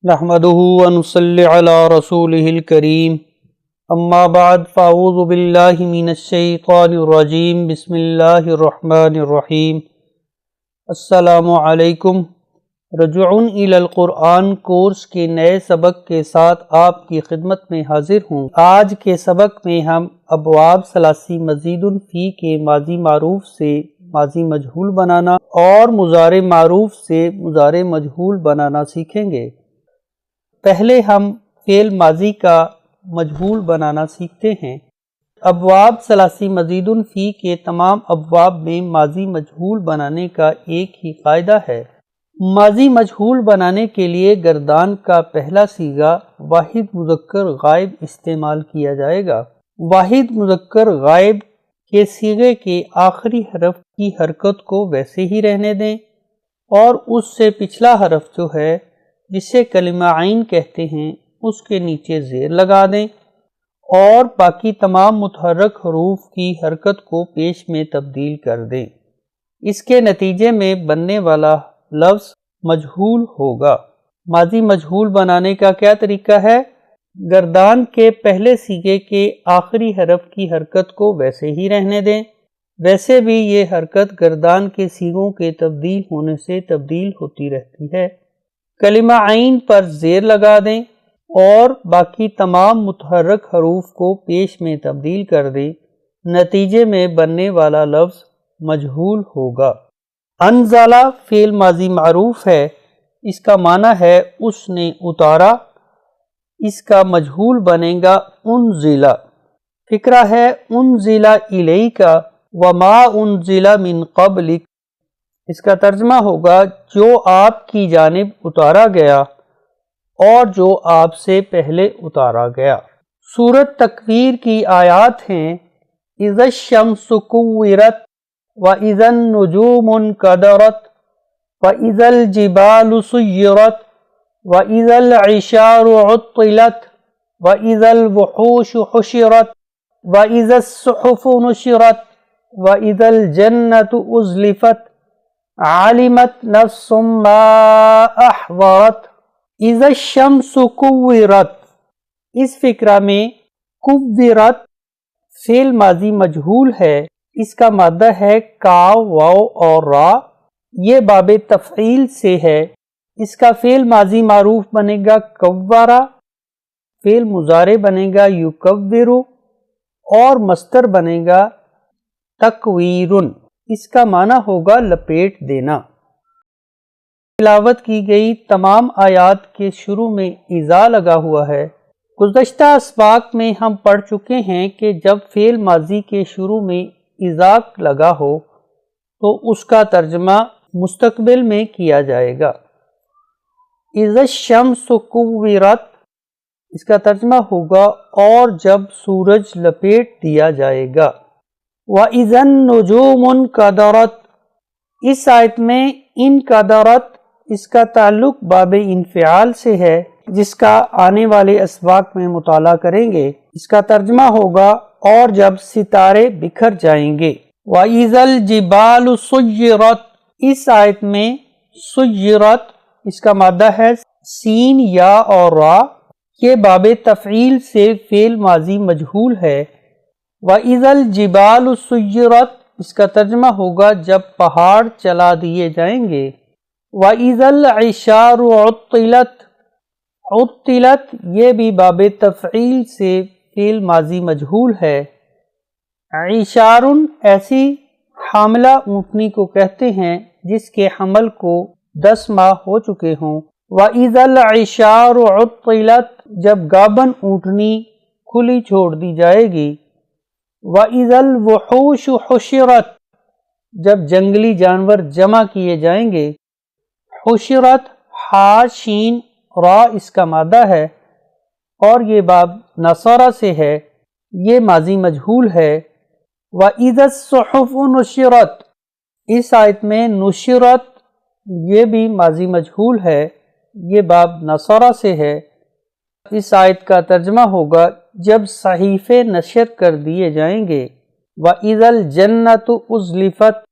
نحمده ونصلي على رسوله الكريم اما بعد فاعوذ باللہ من الشیطان الرجیم بسم اللہ الرحمن الرحیم۔ السلام علیکم۔ رجوع الی القرآن کورس کے نئے سبق کے ساتھ آپ کی خدمت میں حاضر ہوں۔ آج کے سبق میں ہم ابواب ثلاثی مزید فی کے ماضی معروف سے ماضی مجہول بنانا اور مضارع معروف سے مضارع مجہول بنانا سیکھیں گے۔ پہلے ہم فعل ماضی کا مجہول بنانا سیکھتے ہیں۔ ابواب ثلاثی مزید فی کے تمام ابواب میں ماضی مجہول بنانے کا ایک ہی قاعدہ ہے۔ ماضی مجہول بنانے کے لیے گردان کا پہلا صیغہ واحد مذکر غائب استعمال کیا جائے گا۔ واحد مذکر غائب کے صیغے کے آخری حرف کی حرکت کو ویسے ہی رہنے دیں اور اس سے پچھلا حرف جو ہے جسے کلمہ عین کہتے ہیں اس کے نیچے زیر لگا دیں اور باقی تمام متحرک حروف کی حرکت کو پیش میں تبدیل کر دیں۔ اس کے نتیجے میں بننے والا لفظ مجہول ہوگا۔ ماضی مجہول بنانے کا کیا طریقہ ہے؟ گردان کے پہلے صیغے کے آخری حرف کی حرکت کو ویسے ہی رہنے دیں۔ ویسے بھی یہ حرکت گردان کے صیغوں کے تبدیل ہونے سے تبدیل ہوتی رہتی ہے۔ کلمہ عین پر زیر لگا دیں اور باقی تمام متحرک حروف کو پیش میں تبدیل کر دیں۔ نتیجے میں بننے والا لفظ مجہول ہوگا۔ انزلہ فعل ماضی معروف ہے، اس کا معنی ہے اس نے اتارا، اس کا مجہول بنے گا انزلہ۔ فقرہ ہے انزلہ الیک وما انزل من قبلک، اس کا ترجمہ ہوگا جو آپ کی جانب اتارا گیا اور جو آپ سے پہلے اتارا گیا۔ سورۃ تکویر کی آیات ہیں اذا الشمس کورت واذا النجوم انکدرت واذا الجبال سیرت واذا العشار عطلت واذا الوحوش حشرت واذا الصحف نشرت واذا الجنة ازلفت علمت نفس ما احضرت۔ اذا الشمس کورت، اس فقرہ میں کورت فعل ماضی مجہول ہے، اس کا مادہ ہے کاف واو اور را، یہ باب تفعیل سے ہے۔ اس کا فعل ماضی معروف بنے گا کورا، فعل مضارع بنے گا یکور اور مصدر بنے گا تکویرن، اس کا معنی ہوگا لپیٹ دینا۔ تلاوت کی گئی تمام آیات کے شروع میں اذا لگا ہوا ہے۔ گزشتہ اسباق میں ہم پڑھ چکے ہیں کہ جب فعل ماضی کے شروع میں اذا لگا ہو تو اس کا ترجمہ مستقبل میں کیا جائے گا۔ اذا الشمس کورت، اس کا ترجمہ ہوگا اور جب سورج لپیٹ دیا جائے گا۔ وَإِذَا النُّجُومُ انْكَدَرَتْ، اس آیت میں انکدرت اس کا تعلق باب انفعال سے ہے جس کا آنے والے اسباق میں مطالعہ کریں گے۔ اس کا ترجمہ ہوگا اور جب ستارے بکھر جائیں گے۔ وَإِذَا الْجِبَالُ سُيِّرَتْ، اس آیت میں سُيِّرَتْ اس کا مادہ ہے سین یا اور را، یہ باب تفعیل سے فعل ماضی مجہول ہے۔ وَإِذَا الْجِبَالُ سُيِّرَتْ اس کا ترجمہ ہوگا جب پہاڑ چلا دیے جائیں گے۔ وَإِذَا الْعِشَارُ عُطِّلَتْ، عُطِّلَتْ یہ بھی باب تفعیل سے فعل ماضی مجہول ہے۔ عِشَارٌ ایسی حاملہ اونٹنی کو کہتے ہیں جس کے حمل کو 10 ماہ ہو چکے ہوں۔ وَإِذَا الْعِشَارُ عُطِّلَتْ جب گابن اونٹنی کھلی چھوڑ دی جائے گی۔ وَإِذَا الْوُحُوشُ حُشِرَتْ جب جنگلی جانور جمع کیے جائیں گے۔ حشرت ہا شین را اس کا مادہ ہے اور یہ باب نصارہ سے ہے، یہ ماضی مجہول ہے۔ وَإِذَا الصُّحُفُ نُشِرَتْ اس آیت میں نشرت یہ بھی ماضی مجہول ہے، یہ باب نصارہ سے ہے۔ اس آیت کا ترجمہ ہوگا جب صحیفے نشر کر دیے جائیں گے۔ وَإِذَا الْجَنَّةُ أُزْلِفَتْ،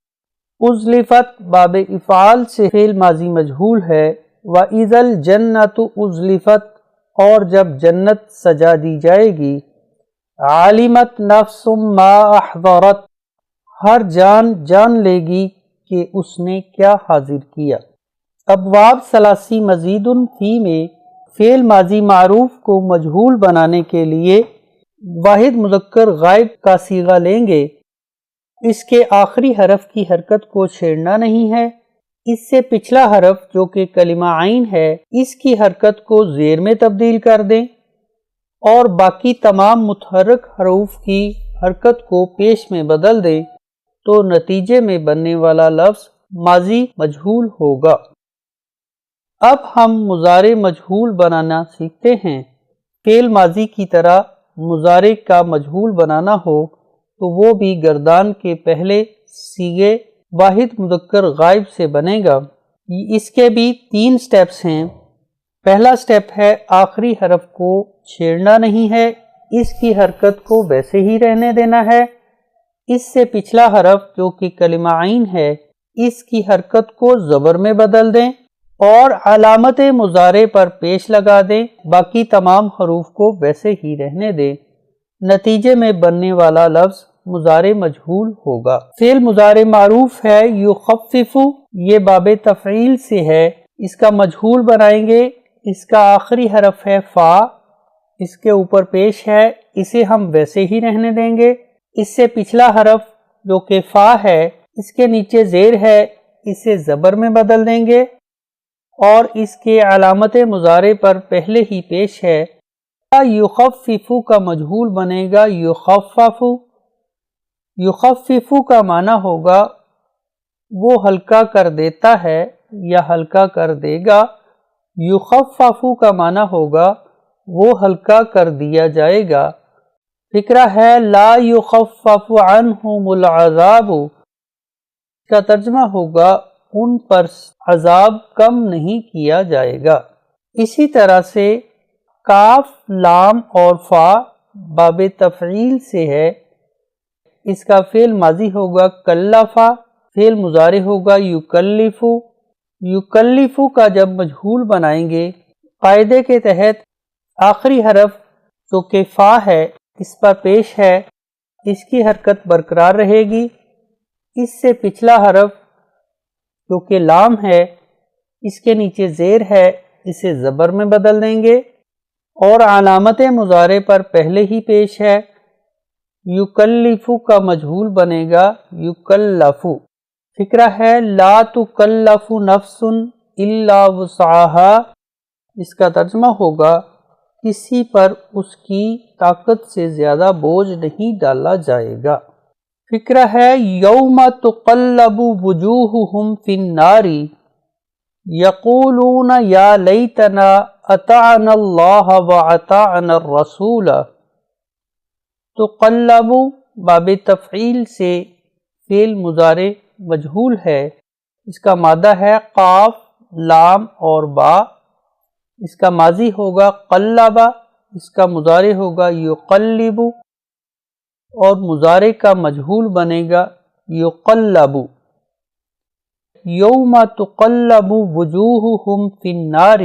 ازلفت باب افعال سے فعل ماضی مجہول ہے، وَإِذَا الْجَنَّةُ أُزْلِفَتْ اور جب جنت سجا دی جائے گی، عَلِمَتْ نَفْسٌ مَا أَحْضَرَتْ ہر جان جان لے گی کہ اس نے کیا حاضر کیا۔ ابواب ثلاثی مزید فی میں فعل ماضی معروف کو مجہول بنانے کے لیے واحد مذکر غائب کا صیغہ لیں گے۔ اس کے آخری حرف کی حرکت کو چھیڑنا نہیں ہے۔ اس سے پچھلا حرف جو کہ کلمہ عین ہے، اس کی حرکت کو زیر میں تبدیل کر دیں اور باقی تمام متحرک حروف کی حرکت کو پیش میں بدل دیں تو نتیجے میں بننے والا لفظ ماضی مجہول ہوگا۔ اب ہم مضارع مجہول بنانا سیکھتے ہیں۔ فعل ماضی کی طرح مضارع کا مجہول بنانا ہو تو وہ بھی گردان کے پہلے صیغے واحد مذکر غائب سے بنے گا۔ اس کے بھی 3 سٹیپس ہیں۔ پہلا سٹیپ ہے آخری حرف کو چھیڑنا نہیں ہے، اس کی حرکت کو ویسے ہی رہنے دینا ہے۔ اس سے پچھلا حرف جو کہ کلمہ عین ہے، اس کی حرکت کو زبر میں بدل دیں اور علامت مضارع پر پیش لگا دیں، باقی تمام حروف کو ویسے ہی رہنے دیں۔ نتیجے میں بننے والا لفظ مضارع مجہول ہوگا۔ فعل مضارع معروف ہے یخفف، یہ باب تفعیل سے ہے۔ اس کا مجہول بنائیں گے، اس کا آخری حرف ہے فا، اس کے اوپر پیش ہے، اسے ہم ویسے ہی رہنے دیں گے۔ اس سے پچھلا حرف جو کہ فا ہے، اس کے نیچے زیر ہے، اسے زبر میں بدل دیں گے اور اس کے علامت مضارع پر پہلے ہی پیش ہے۔ یخفف کا مجہول بنے گا یخفف۔ یخفف کا معنی ہوگا وہ ہلکا کر دیتا ہے یا ہلکا کر دے گا۔ یخفف کا معنی ہوگا وہ ہلکا کر دیا جائے گا۔ فکرہ ہے لا یخفف عنہم العذاب، اس کا ترجمہ ہوگا ان پر عذاب کم نہیں کیا جائے گا۔ اسی طرح سے کاف، لام اور فا باب تفعیل سے ہے۔ اس کا فعل ماضی ہوگا کلفا، فعل مضارع ہوگا یکلف۔ یکلف کا جب مجہول بنائیں گے، قاعدے کے تحت آخری حرف جو کہ فا ہے اس پر پیش ہے، اس کی حرکت برقرار رہے گی۔ اس سے پچھلا حرف جو کہ لام ہے، اس کے نیچے زیر ہے، اسے زبر میں بدل دیں گے اور علامت مضارع پر پہلے ہی پیش ہے۔ یکلف کا مجہول بنے گا یکلف۔ فکرہ ہے لا تکلف نفس الا وسعها، اس کا ترجمہ ہوگا کسی پر اس کی طاقت سے زیادہ بوجھ نہیں ڈالا جائے گا۔ فکرہ ہے یوم تقلب وجوہہم فی النار یقولون یا لیتنا اطعنا اللہ واطعنا الرسول۔ تقلب باب تفعیل سے فعل مضارع مجہول ہے۔ اس کا مادہ ہے قاف، لام اور با۔ اس کا ماضی ہوگا قلبا، اس کا مضارع ہوگا یقلب اور مضارع کا مجہول بنے گا یقلب۔ یوم تقلب وجوہہم فی النار،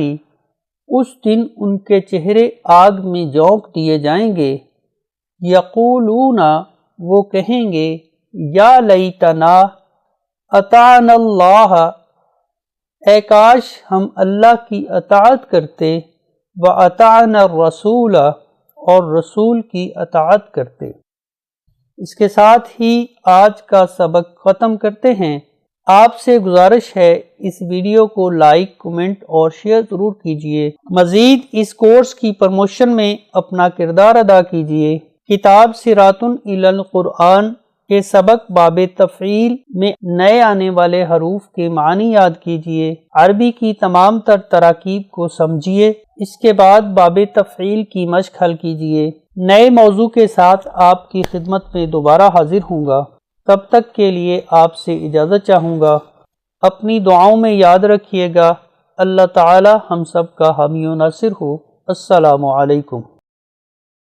اس دن ان کے چہرے آگ میں جھونک دیے جائیں گے۔ یقولون وہ کہیں گے یا لیتنا اطعنا اللہ، اے کاش ہم اللہ کی اطاعت کرتے، واطعنا الرسول اور رسول کی اطاعت کرتے۔ اس کے ساتھ ہی آج کا سبق ختم کرتے ہیں۔ آپ سے گزارش ہے اس ویڈیو کو لائک، کمنٹ اور شیئر ضرور کیجیے۔ مزید اس کورس کی پروموشن میں اپنا کردار ادا کیجیے۔ کتاب صراط الی القرآن کے سبق باب تفعیل میں نئے آنے والے حروف کے معنی یاد کیجیے۔ عربی کی تمام تر تراکیب کو سمجھیے، اس کے بعد باب تفعیل کی مشق حل کیجیے۔ نئے موضوع کے ساتھ آپ کی خدمت میں دوبارہ حاضر ہوں گا۔ تب تک کے لیے آپ سے اجازت چاہوں گا۔ اپنی دعاؤں میں یاد رکھیے گا۔ اللہ تعالی ہم سب کا حامی و ناصر ہو۔ السلام علیکم۔